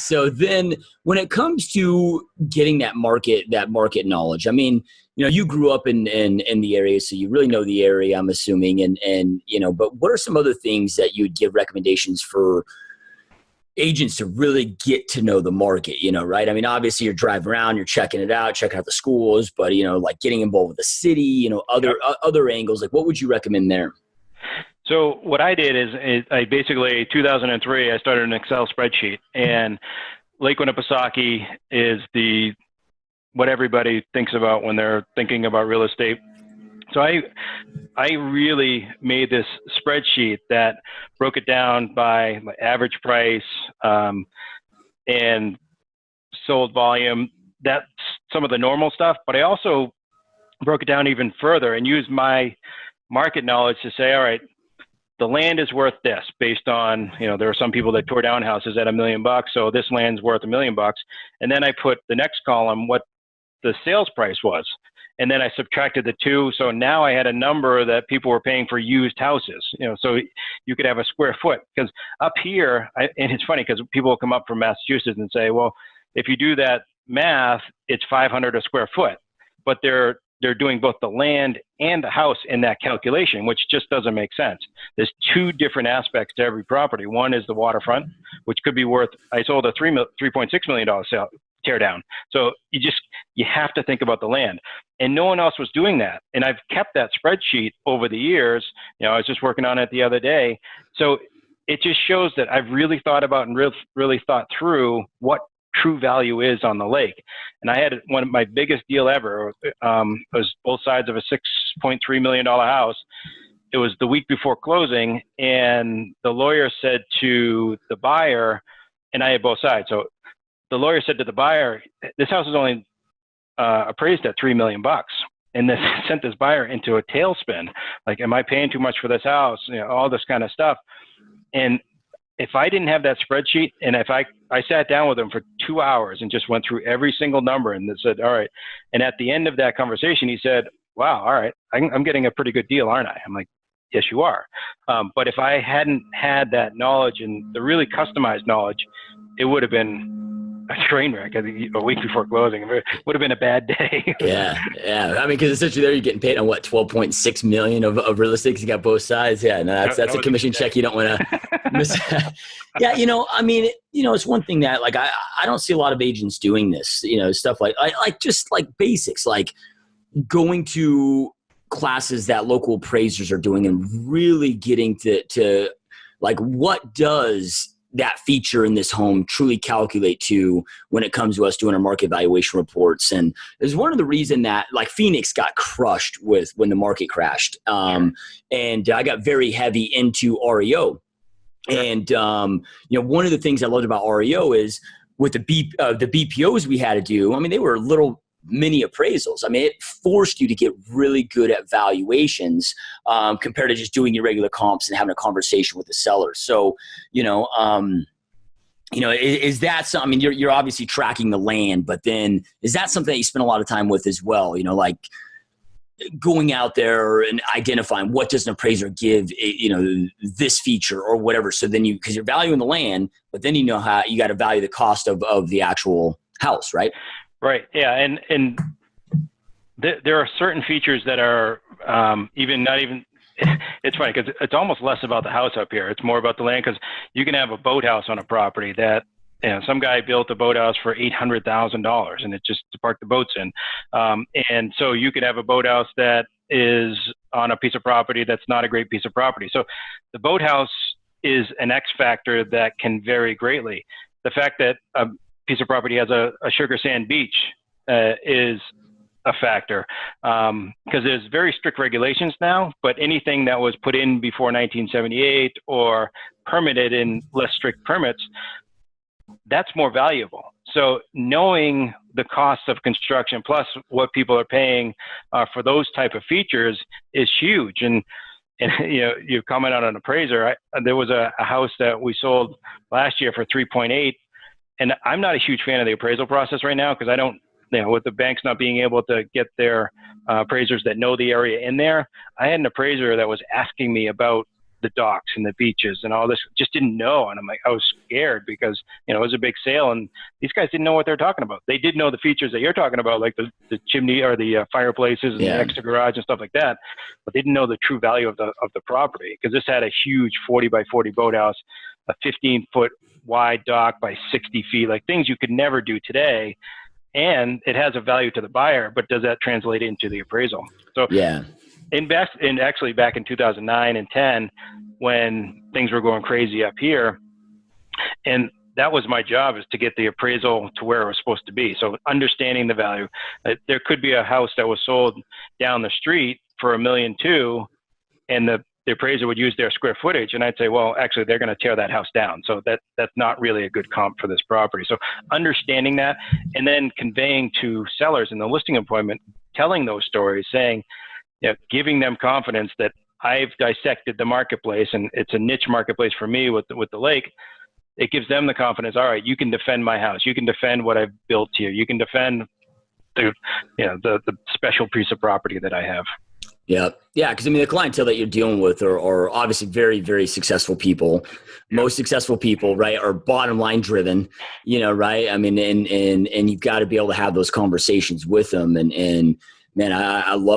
So then when it comes to getting that market knowledge, I mean, you grew up in the area, so you really know the area, I'm assuming. And but what are some other things that you would give recommendations for agents to really get to know the market, right? I mean, obviously you're driving around, you're checking it out, checking out the schools, but, like getting involved with the city, other angles, like what would you recommend there? So what I did is I basically, 2003, I started an Excel spreadsheet, and Lake Winnipesaukee is what everybody thinks about when they're thinking about real estate. So I really made this spreadsheet that broke it down by average price and sold volume. That's some of the normal stuff, but I also broke it down even further and used my market knowledge to say, all right, the land is worth this based on, there are some people that tore down houses at $1 million, so this land's worth $1 million. And then I put the next column what the sales price was. And then I subtracted the two. So now I had a number that people were paying for used houses, so you could have a square foot. Because up here, and it's funny because people will come up from Massachusetts and say, well, if you do that math, it's 500 a square foot. But they're doing both the land and the house in that calculation, which just doesn't make sense. There's two different aspects to every property. One is the waterfront, which could be worth, I sold a $3.6 million sale, tear down. So you have to think about the land. And no one else was doing that. And I've kept that spreadsheet over the years. I was just working on it the other day. So it just shows that I've really thought about and really thought through what true value is on the lake. And I had one of my biggest deal ever. It was both sides of a $6.3 million house. It was the week before closing, and the lawyer said to the buyer, and I had both sides. So the lawyer said to the buyer, this house is only appraised at $3 million. And this sent this buyer into a tailspin. Like, am I paying too much for this house? All this kind of stuff. And if I didn't have that spreadsheet, and if I sat down with him for 2 hours and just went through every single number and said, all right. And at the end of that conversation, he said, wow, all right, I'm getting a pretty good deal, aren't I? I'm like, yes, you are. But if I hadn't had that knowledge and the really customized knowledge, it would have been a train wreck. I think a week before closing, it would have been a bad day. Yeah. I mean, because essentially there you're getting paid on what, 12.6 million of real estate because you got both sides. Yeah, no, that's a commission check you don't want to miss. Yeah, I mean, it's one thing that like I don't see a lot of agents doing this. Stuff like just like basics, like going to classes that local appraisers are doing and really getting to like what does that feature in this home truly calculate to when it comes to us doing our market evaluation reports. And there's one of the reason that like Phoenix got crushed when the market crashed. And I got very heavy into REO. And, one of the things I loved about REO is with the BPOs we had to do, I mean, they were little mini appraisals. I mean, it forced you to get really good at valuations compared to just doing your regular comps and having a conversation with the seller. So, is that something? I mean, you're obviously tracking the land, but then is that something that you spend a lot of time with as well? Like going out there and identifying what does an appraiser give, this feature or whatever. So then because you're valuing the land, but then how you got to value the cost of the actual house, right? Right. Yeah. And there are certain features that are it's funny because it's almost less about the house up here. It's more about the land because you can have a boathouse on a property that, some guy built a boathouse for $800,000 and it's just to park the boats in. And so you could have a boathouse that is on a piece of property that's not a great piece of property. So the boathouse is an X factor that can vary greatly. The fact that a piece of property has a sugar sand beach is a factor because there's very strict regulations now, but anything that was put in before 1978 or permitted in less strict permits, that's more valuable. So knowing the cost of construction plus what people are paying for those type of features is huge. And you comment on an appraiser. There was a house that we sold last year for 3.8. And I'm not a huge fan of the appraisal process right now because I don't, with the banks not being able to get their appraisers that know the area in there, I had an appraiser that was asking me about the docks and the beaches and all this, just didn't know. And I'm like, I was scared because, you know, it was a big sale and these guys didn't know what they're talking about. They did know the features that you're talking about, like the chimney or the fireplaces and the extra garage and stuff like that, but they didn't know the true value of the property, because this had a huge 40 by 40 boathouse, a 15-foot wide dock by 60 feet, like things you could never do today. And it has a value to the buyer, but does that translate into the appraisal? So actually back in 2009 and 10, when things were going crazy up here, and that was my job, is to get the appraisal to where it was supposed to be. So understanding the value, there could be a house that was sold down the street for $1.2 million, and the appraiser would use their square footage, and I'd say, well, actually, they're going to tear that house down. So that's not really a good comp for this property. So understanding that, and then conveying to sellers in the listing appointment, telling those stories, saying, you know, giving them confidence that I've dissected the marketplace and it's a niche marketplace for me with the lake. It gives them the confidence. All right, you can defend my house. You can defend what I've built here. You can defend the special piece of property that I have. Yeah. Yeah. Because I mean, the clientele that you're dealing with are obviously very, very successful people. Most successful people, right, are bottom line driven, you know, right? I mean, and you've got to be able to have those conversations with them. And man, I love it.